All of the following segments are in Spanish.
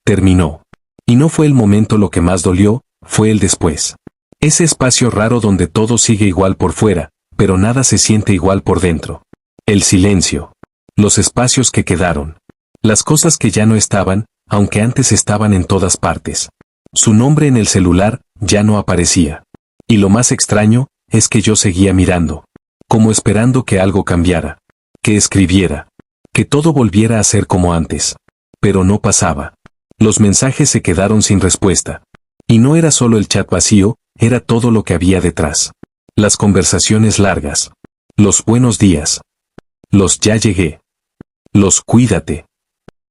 Terminó. Y no fue el momento lo que más dolió, fue el después. Ese espacio raro donde todo sigue igual por fuera, pero nada se siente igual por dentro. El silencio. Los espacios que quedaron. Las cosas que ya no estaban, aunque antes estaban en todas partes. Su nombre en el celular ya no aparecía. Y lo más extraño es que yo seguía mirando, como esperando que algo cambiara, que escribiera, que todo volviera a ser como antes. Pero no pasaba. Los mensajes se quedaron sin respuesta. Y no era solo el chat vacío, era todo lo que había detrás. Las conversaciones largas. Los buenos días. Los ya llegué. Los cuídate.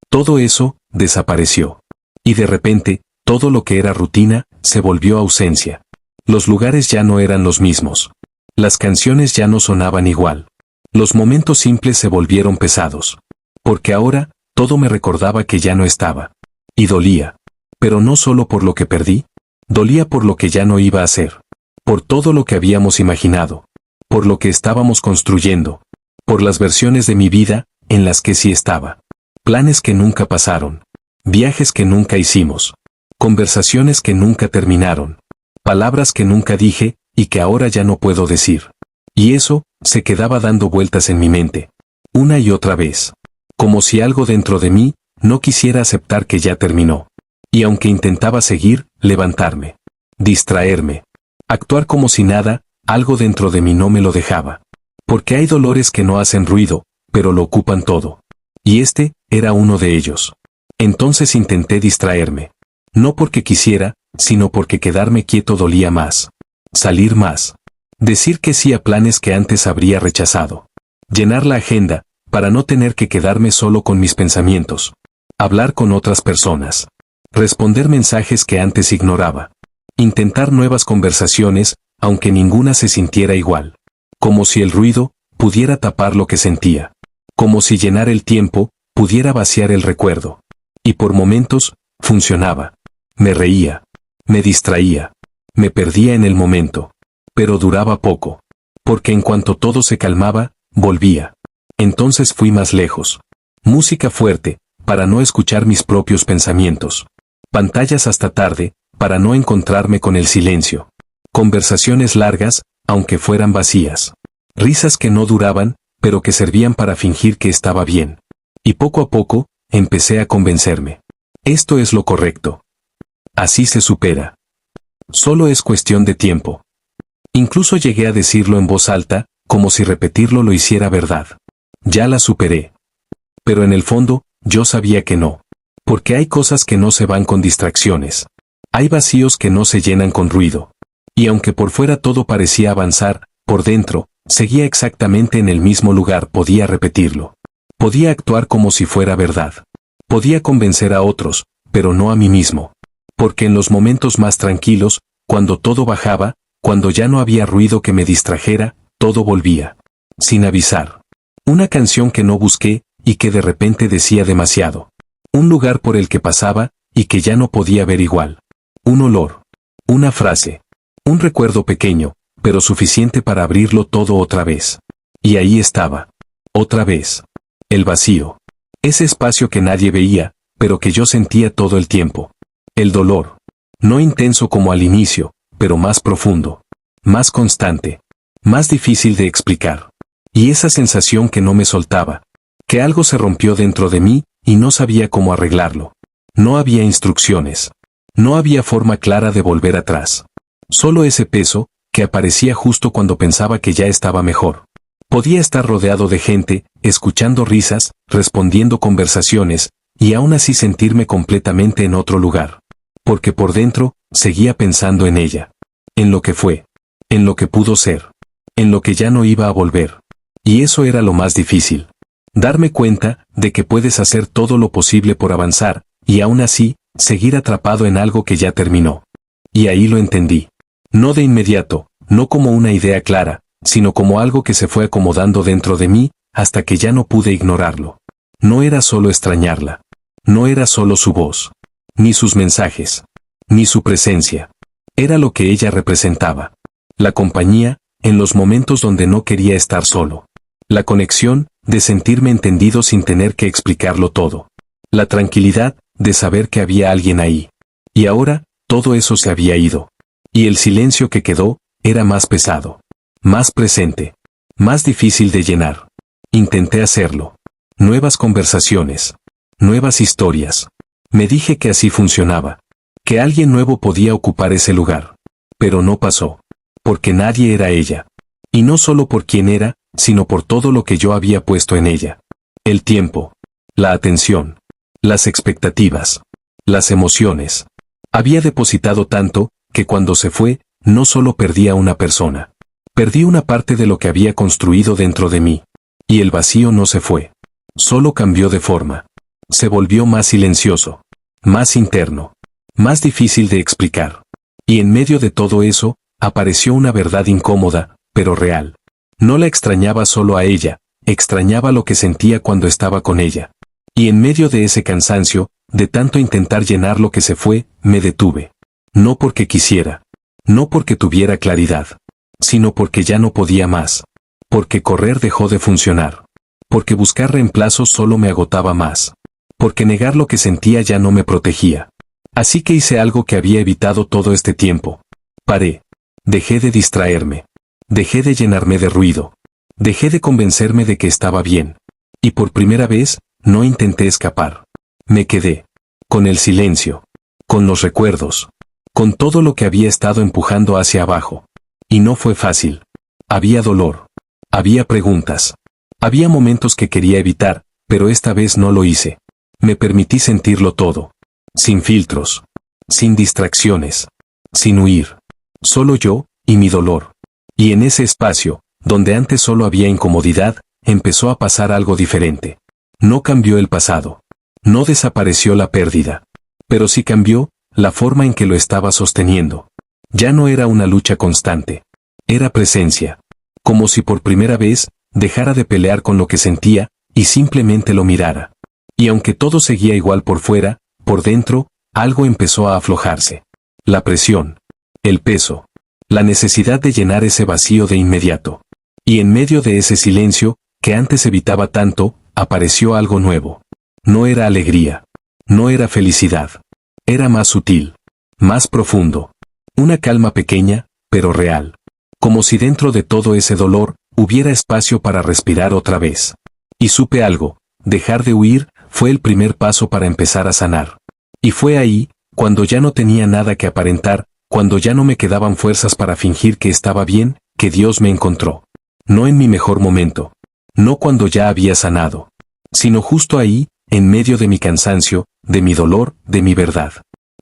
Todo eso desapareció. Y de repente, todo lo que era rutina se volvió ausencia. Los lugares ya no eran los mismos. Las canciones ya no sonaban igual. Los momentos simples se volvieron pesados. Porque ahora, todo me recordaba que ya no estaba. Y dolía. Pero no solo por lo que perdí. Dolía por lo que ya no iba a hacer. Por todo lo que habíamos imaginado. Por lo que estábamos construyendo. Por las versiones de mi vida en las que sí estaba. Planes que nunca pasaron. Viajes que nunca hicimos. Conversaciones que nunca terminaron. Palabras que nunca dije y que ahora ya no puedo decir. Y eso se quedaba dando vueltas en mi mente. Una y otra vez. Como si algo dentro de mí no quisiera aceptar que ya terminó. Y aunque intentaba seguir, levantarme. Distraerme. Actuar como si nada, algo dentro de mí no me lo dejaba. Porque hay dolores que no hacen ruido, pero lo ocupan todo. Y este era uno de ellos. Entonces intenté distraerme. No porque quisiera, sino porque quedarme quieto dolía más. Salir más. Decir que sí a planes que antes habría rechazado. Llenar la agenda, para no tener que quedarme solo con mis pensamientos. Hablar con otras personas. Responder mensajes que antes ignoraba. Intentar nuevas conversaciones, aunque ninguna se sintiera igual. Como si el ruido pudiera tapar lo que sentía. Como si llenar el tiempo pudiera vaciar el recuerdo. Y por momentos, funcionaba. Me reía. Me distraía. Me perdía en el momento. Pero duraba poco. Porque en cuanto todo se calmaba, volvía. Entonces fui más lejos. Música fuerte, para no escuchar mis propios pensamientos. Pantallas hasta tarde, para no encontrarme con el silencio. Conversaciones largas, aunque fueran vacías. Risas que no duraban, pero que servían para fingir que estaba bien. Y poco a poco, empecé a convencerme. Esto es lo correcto. Así se supera. Solo es cuestión de tiempo. Incluso llegué a decirlo en voz alta, como si repetirlo lo hiciera verdad. Ya la superé. Pero en el fondo, yo sabía que no. Porque hay cosas que no se van con distracciones. Hay vacíos que no se llenan con ruido. Y aunque por fuera todo parecía avanzar, por dentro, seguía exactamente en el mismo lugar. Podía repetirlo. Podía actuar como si fuera verdad. Podía convencer a otros, pero no a mí mismo. Porque en los momentos más tranquilos, cuando todo bajaba, cuando ya no había ruido que me distrajera, todo volvía. Sin avisar. Una canción que no busqué, y que de repente decía demasiado. Un lugar por el que pasaba, y que ya no podía ver igual. Un olor. Una frase. Un recuerdo pequeño, pero suficiente para abrirlo todo otra vez. Y ahí estaba. Otra vez. El vacío. Ese espacio que nadie veía, pero que yo sentía todo el tiempo. El dolor. No intenso como al inicio, pero más profundo. Más constante. Más difícil de explicar. Y esa sensación que no me soltaba. Que algo se rompió dentro de mí, y no sabía cómo arreglarlo. No había instrucciones. No había forma clara de volver atrás. Solo ese peso, que aparecía justo cuando pensaba que ya estaba mejor. Podía estar rodeado de gente, escuchando risas, respondiendo conversaciones, y aún así sentirme completamente en otro lugar. Porque por dentro, seguía pensando en ella. En lo que fue. En lo que pudo ser. En lo que ya no iba a volver. Y eso era lo más difícil. Darme cuenta de que puedes hacer todo lo posible por avanzar, y aún así, seguir atrapado en algo que ya terminó. Y ahí lo entendí. No de inmediato, no como una idea clara, sino como algo que se fue acomodando dentro de mí, hasta que ya no pude ignorarlo. No era solo extrañarla. No era solo su voz. Ni sus mensajes. Ni su presencia. Era lo que ella representaba. La compañía, en los momentos donde no quería estar solo. La conexión, de sentirme entendido sin tener que explicarlo todo. La tranquilidad, de saber que había alguien ahí. Y ahora, todo eso se había ido. Y el silencio que quedó, era más pesado, más presente, más difícil de llenar. Intenté hacerlo. Nuevas conversaciones, nuevas historias. Me dije que así funcionaba, que alguien nuevo podía ocupar ese lugar. Pero no pasó, porque nadie era ella. Y no solo por quién era, sino por todo lo que yo había puesto en ella. El tiempo, la atención, las expectativas, las emociones. Había depositado tanto, que cuando se fue, no solo perdí a una persona. Perdí una parte de lo que había construido dentro de mí. Y el vacío no se fue. Solo cambió de forma. Se volvió más silencioso, más interno, más difícil de explicar. Y en medio de todo eso, apareció una verdad incómoda, pero real. No la extrañaba solo a ella, extrañaba lo que sentía cuando estaba con ella. Y en medio de ese cansancio, de tanto intentar llenar lo que se fue, me detuve. No porque quisiera, no porque tuviera claridad, sino porque ya no podía más. Porque correr dejó de funcionar. Porque buscar reemplazos solo me agotaba más. Porque negar lo que sentía ya no me protegía. Así que hice algo que había evitado todo este tiempo. Paré. Dejé de distraerme. Dejé de llenarme de ruido. Dejé de convencerme de que estaba bien. Y por primera vez, no intenté escapar. Me quedé. Con el silencio. Con los recuerdos. Con todo lo que había estado empujando hacia abajo. Y no fue fácil. Había dolor. Había preguntas. Había momentos que quería evitar, pero esta vez no lo hice. Me permití sentirlo todo. Sin filtros. Sin distracciones. Sin huir. Solo yo, y mi dolor. Y en ese espacio, donde antes solo había incomodidad, empezó a pasar algo diferente. No cambió el pasado. No desapareció la pérdida. Pero sí cambió la forma en que lo estaba sosteniendo. Ya no era una lucha constante. Era presencia. Como si por primera vez, dejara de pelear con lo que sentía, y simplemente lo mirara. Y aunque todo seguía igual por fuera, por dentro, algo empezó a aflojarse. La presión. El peso. La necesidad de llenar ese vacío de inmediato. Y en medio de ese silencio, que antes evitaba tanto, apareció algo nuevo. No era alegría. No era felicidad. Era más sutil. Más profundo. Una calma pequeña, pero real. Como si dentro de todo ese dolor, hubiera espacio para respirar otra vez. Y supe algo. Dejar de huir, fue el primer paso para empezar a sanar. Y fue ahí, cuando ya no tenía nada que aparentar, cuando ya no me quedaban fuerzas para fingir que estaba bien, que Dios me encontró. No en mi mejor momento. No cuando ya había sanado. Sino justo ahí, en medio de mi cansancio, de mi dolor, de mi verdad.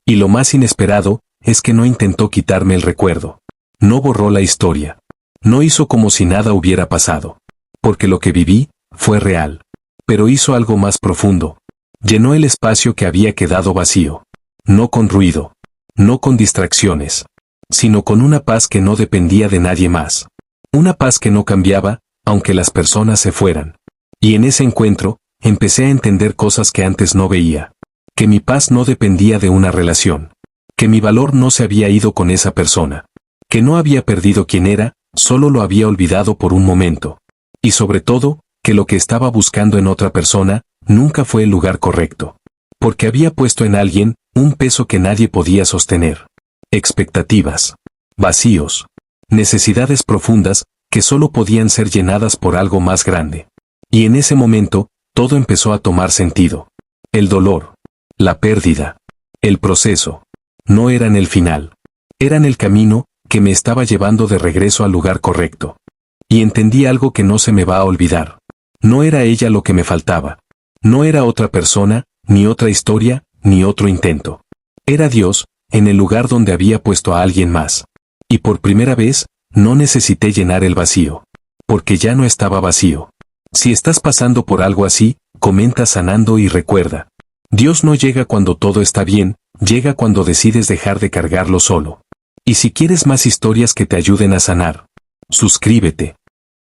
Y lo más inesperado, es que no intentó quitarme el recuerdo. No borró la historia. No hizo como si nada hubiera pasado. Porque lo que viví, fue real. Pero hizo algo más profundo. Llenó el espacio que había quedado vacío. No con ruido. No con distracciones. Sino con una paz que no dependía de nadie más. Una paz que no cambiaba, aunque las personas se fueran. Y en ese encuentro, empecé a entender cosas que antes no veía. Que mi paz no dependía de una relación. Que mi valor no se había ido con esa persona. Que no había perdido quien era, solo lo había olvidado por un momento. Y sobre todo, que lo que estaba buscando en otra persona, nunca fue el lugar correcto. Porque había puesto en alguien, un peso que nadie podía sostener. Expectativas. Vacíos. Necesidades profundas, que solo podían ser llenadas por algo más grande. Y en ese momento, todo empezó a tomar sentido. El dolor. La pérdida. El proceso. No eran el final. Eran el camino, que me estaba llevando de regreso al lugar correcto. Y entendí algo que no se me va a olvidar. No era ella lo que me faltaba. No era otra persona, ni otra historia, ni otro intento. Era Dios, en el lugar donde había puesto a alguien más. Y por primera vez, no necesité llenar el vacío. Porque ya no estaba vacío. Si estás pasando por algo así, comenta sanando y recuerda. Dios no llega cuando todo está bien, llega cuando decides dejar de cargarlo solo. Y si quieres más historias que te ayuden a sanar, suscríbete.